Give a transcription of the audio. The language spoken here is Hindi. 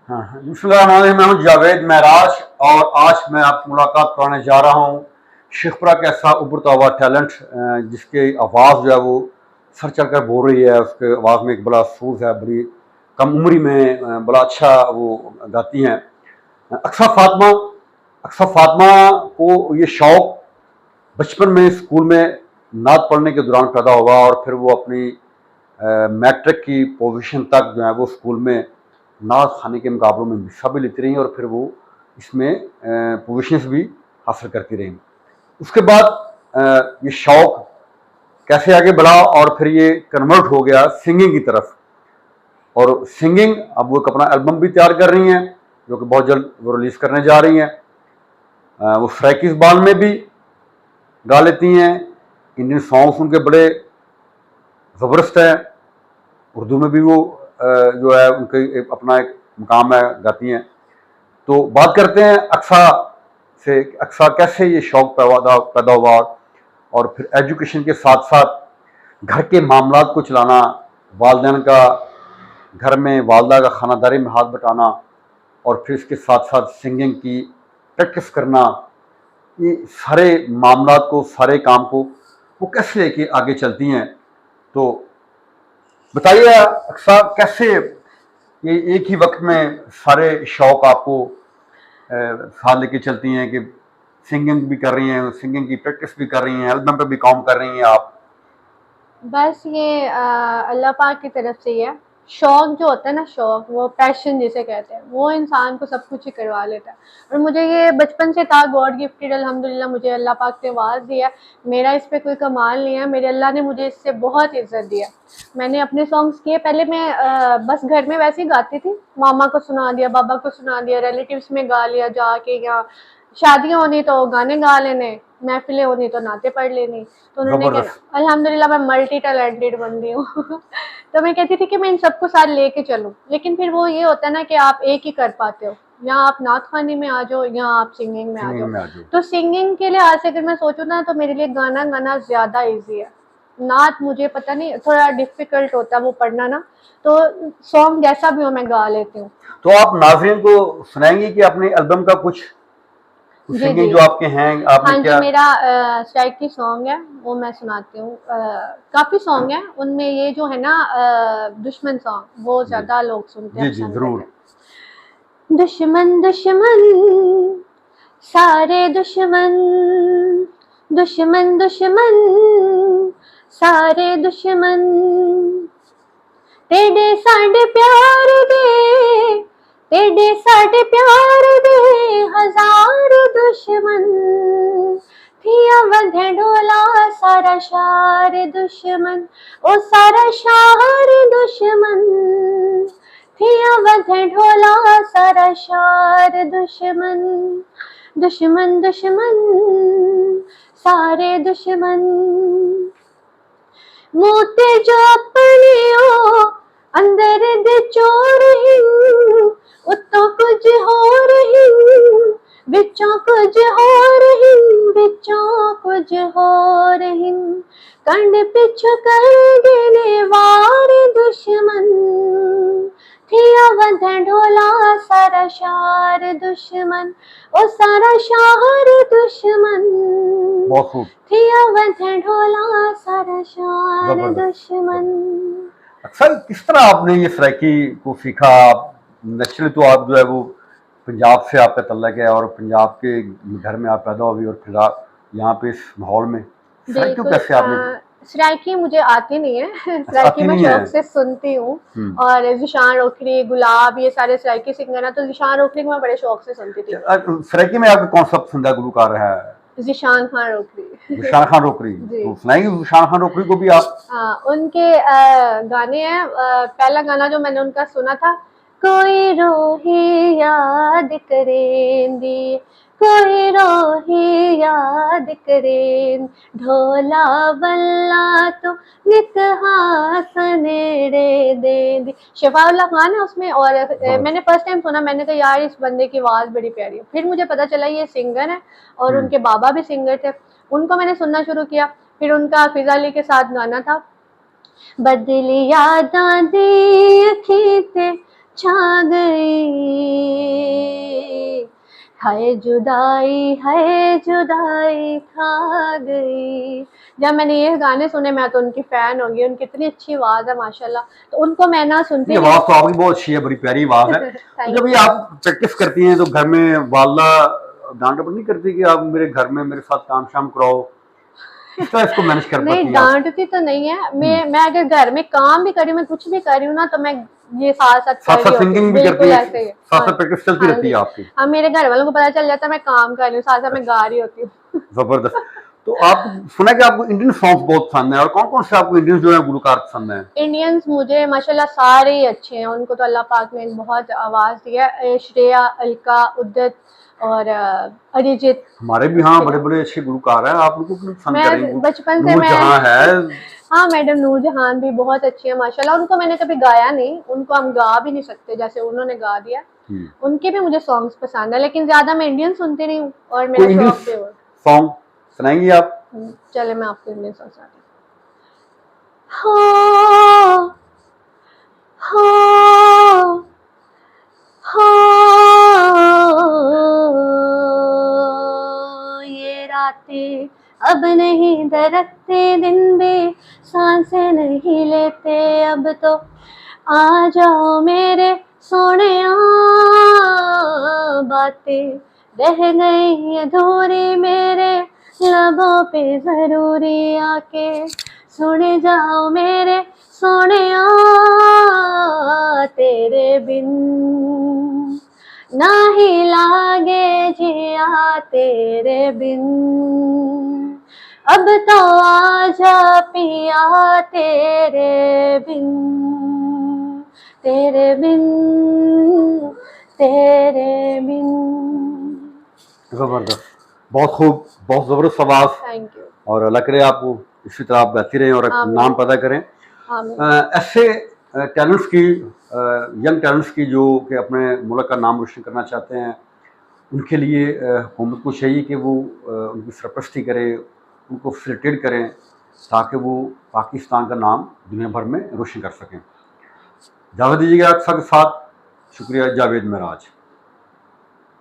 हाँ, बिस्मिल्लाहिर्रहमानिर्रहीम। मैं हूँ जावेद महराज और आज मैं आपसे मुलाकात कराने जा रहा हूँ शेखपुरा का ऐसा उभरता हुआ टैलेंट जिसकी आवाज़ जो है वो सर चढ़ कर बोल रही है। उसके आवाज़ में एक बड़ा सूज है, बड़ी कम उम्री में बड़ा अच्छा वो गाती हैं। अक्सा फातिमा। अक्सा फातिमा को ये शौक़ बचपन में स्कूल में नात पढ़ने के दौरान पैदा हुआ और फिर वो अपनी मैट्रिक की पोजीशन तक जो है वो स्कूल में नात खाने के मुकाबलों में हिस्सा भी लेती रही और फिर वो इसमें पोजीशंस भी हासिल करती रही। उसके बाद ये शौक़ कैसे आगे बढ़ा और फिर ये कन्वर्ट हो गया सिंगिंग की तरफ। और सिंगिंग अब वो एक अपना एल्बम भी तैयार कर रही हैं जो कि बहुत जल्द वो रिलीज़ करने जा रही हैं। वो फ्रैकिस बाल में भी गा लेती हैं। इंडियन सॉन्ग्स उनके बड़े ज़बरदस्त हैं। उर्दू में भी वो जो है उनके अपना एक मुकाम है, गाती हैं। तो बात करते हैं अक्सा से। अक्सा कैसे ये शौक़ पैदा हुआ और फिर एजुकेशन के साथ साथ घर के मामलात को चलाना, वालिदैन का घर में वालदा का खानादारी में हाथ बटाना और फिर इसके साथ साथ सिंगिंग की प्रैक्टिस करना, ये सारे मामलात को, सारे काम को वो कैसे लेके आगे चलती हैं। तो बताइए अक्सा, कैसे ये एक ही वक्त में सारे शौक़ आपको साथ लेके चलती हैं कि सिंगिंग भी कर रही हैं, सिंगिंग की प्रैक्टिस भी कर रही हैं, एल्बम पे भी काम कर रही हैं आप? बस ये अल्लाह पाक की तरफ से ही है। शौक जो होता है ना, शौक वो पैशन जिसे कहते हैं, वो इंसान को सब कुछ ही करवा लेता है। और मुझे ये बचपन से था, गॉड गिफ्टेड अल्हम्दुलिल्लाह, मुझे अल्लाह पाक ने आवाज़ दिया। मेरा इस पे कोई कमाल नहीं है, मेरे अल्लाह ने मुझे इससे बहुत इज्जत दिया। मैंने अपने सॉन्ग्स किए, पहले मैं बस घर में वैसे ही गाती थी, मामा को सुना दिया, बाबा को सुना दिया, रिलेटिव्स में गा लिया जाके, या शादियाँ होनी तो गाने गा लेने, महफिलें होनी तो नाते पढ़ लेनी। तो उन्होंने कहना, ज़बरदस्त। अल्हम्दुलिल्लाह मैं मल्टी टैलेंटेड बंदी हूँ। तो मैं कहती थी कि मैं इन सबको साथ लेके चलूँ, लेकिन फिर वो ये होता है ना कि आप एक ही कर पाते हो, या आप नात खानी में आ जाओ या आप सिंगिंग में आ सिंगिंग जाओ। में आ जाओ। तो सिंगिंग के लिहाज से अगर मैं सोचूँ ना, तो मेरे लिए गाना गाना ज़्यादा ईजी है। नात मुझे पता नहीं, थोड़ा डिफिकल्ट होता है वो पढ़ना ना, तो सॉन्ग जैसा भी हो मैं गा लेती हूँ। तो आप नाज़रीन को सुनाएंगी कि अपने एल्बम का कुछ जी सिंगिंग जी। जो आपके हैं आपने हाँ जी, क्या? मेरा स्ट्राइकी सॉन्ग है, वो मैं सुनाती हूँ। काफ़ी सॉन्ग हैं, उनमें ये जो है ना दुश्मन सॉन्ग, वो जी ज़्यादा लोग सुनते हैं, जी जी, पसंद करते ज़रूर। हैं। दुश्मन दुश्मन सारे दुश्मन, दुश्मन दुश्मन सारे दुश्मन, तेरे साढ़े प्यार दे, तेरे साढ़े प्यार दे हजार दुश्मन, थिया वधे ढोला सारा शार दुश्मन, ओ सारा शार दुश्मन, थिया वधे ढोला सारा शार दुश्मन, दुश्मन दुश्मन सारे दुश्मन, मोते जो अपने ओ अंदर दे चोर हिं, उत्तों कुछ हो रही, बिचों कुछ हो रही, बिचों कुछ हो रही, कंड पिछु कर गिने वार दुश्मन, थिया वधे ढोला सारा शार दुश्मन, ओ सारा शार दुश्मन, बहुत खूब। थिया वधे ढोला सारा शार ज़बरदस्त। दुश्मन। अक्सर किस तरह आपने ये सराइकी को सीखा? आप नेचुरली तो आप जो है वो पंजाब से आपका तल्लक है और पंजाब के घर में आप पैदा हुई और फिर आप यहाँ पे इस माहौल में सराइकी को बिल्कुल। कैसे आपने? सराइकी मुझे आती नहीं है। अच्छा, सराइकी आती मैं नहीं है। शौक से सुनती हूँ। और ज़िशान रोखरी, गुलाब, ये सारे सराइकी सिंगर हैं, तो ज़िशान रोखरी को मैं बड़े शौक से सुनती थी। सराइकी में आपका कौन सा पसंदीदा गुलकार है? ज़िशान खान रोखरी। विशाल खान रोकरी। जी। तो सुनाएंगे विशाल खान रोकरी को भी आप? हाँ, उनके गाने हैं। पहला गाना जो मैंने उनका सुना था, कोई रोही याद करेंदी, कोई रोही याद करें, ढोला बल्ला तो नित हासनेड़े देंदी। शफाउल्लाह खान है उसमें। और मैंने फर्स्ट टाइम सुना, मैंने कहा यार इस बंदे की आवाज़ बड़ी प्यारी है। फिर मुझे पता चला ये सिंगर है और उनके बाबा भी सिंगर थे। उनको मैंने सुनना शुरू किया। फिर उनका फिजा अली के साथ गाना था, बदली यादां दी अखीं ते छा गई, हाय जुदाई खा गई। जब मैंने ये गाने सुने मैं तो उनकी फ़ैन हो गई, उनकी इतनी अच्छी आवाज़ है माशाल्लाह, तो उनको मैं ना सुनती नहीं, आवाज़ तो आपकी बहुत अच्छी है, बड़ी प्यारी आवाज़ है। तो थैंक जब ये यू। आप प्रैक्टिस करती हैं तो घर में वालदा डांट-डपट नहीं करती कि आप मेरे घर में मेरे साथ काम शाम कराओ? किस तरह इसको मैनेज कर नहीं पाती हैं आप? डाँटती तो नहीं है, मैं अगर घर में काम भी कर रही हूँ, मैं कुछ भी कर रही हूँ ना, तो मैं ये साथ-साथ कर रही साथ-साथ होती हूँ, सिंगिंग भी करती बिल्कुल हैं, ऐसे ही है। हाँ, साथ-साथ प्रैक्टिस चलती हाँ रहती जी। है आपकी। हाँ, मेरे घर वालों को पता चल जाता है मैं काम कर रही हूँ, साथ-साथ मैं गा रही होती हूँ। ज़बरदस्त। तो आप सुना है कि आपको इंडियन सॉन्ग्स बहुत पसंद है, और कौन-कौन से आपको इंडियन जो है गुलकार पसंद हैं? इंडियंस मुझे माशाल्लाह सारे ही अच्छे हैं, उनको तो अल्लाह पाक ने बहुत आवाज़ दी है। श्रेया, अलका, उदित और अरिजीत हमारे भी यहाँ अच्छे हैं। बड़े-बड़े अच्छे गुलकार हैं, आप उनको क्यों पसंद कर रही मैं हैं? बचपन से मैं नूरजहां है। हाँ, मैडम नूरजहान भी बहुत अच्छी है माशाल्लाह, उनको मैंने कभी गाया नहीं, उनको हम गा भी नहीं सकते जैसे उन्होंने गा दिया। हुँ। उनके भी मुझे सॉन्ग्स पसंद है, लेकिन ज़्यादा मैं इंडियन सुनती नहीं हूँ और मेरा कोई इंडियन शौक भी वो सॉन्ग सुनाएँगी आप? चले मैं आपको इंडियन सॉन्ग सुनाती हूँ। हो, हो, ये रातें अब नहीं दरकते, दिन भी सांसें नहीं लेते, अब तो आ जाओ मेरे सोनिया, बातें रह गई अधूरी मेरे लबों पे जरूरी, आके सुन जाओ मेरे सोनिया, तेरे बिन ना ही लागे जिया तेरे बिन, अब तो आजा पिया तेरे बिन, तेरे बिन, तेरे बिन। ज़बरदस्त, बहुत खूब, बहुत ज़बरदस्त आवाज़, थैंक यू। और अल्लाह करे आपको इसी तरह आप गाती रहें और एक आमीन। नाम पैदा करें। आमीन। ऐसे टैलेंट्स की, यंग टैलेंट्स की जो कि अपने मुल्क का नाम रोशन करना चाहते हैं, उनके लिए हुकूमत को चाहिए कि वो उनकी सरपरस्ती करे, उनको फैसिलिटेट करें, ताकि वो पाकिस्तान का नाम दुनिया भर में रोशन कर सकें। इजाज़त दीजिएगा आपके साथ, शुक्रिया। जावेद महराज।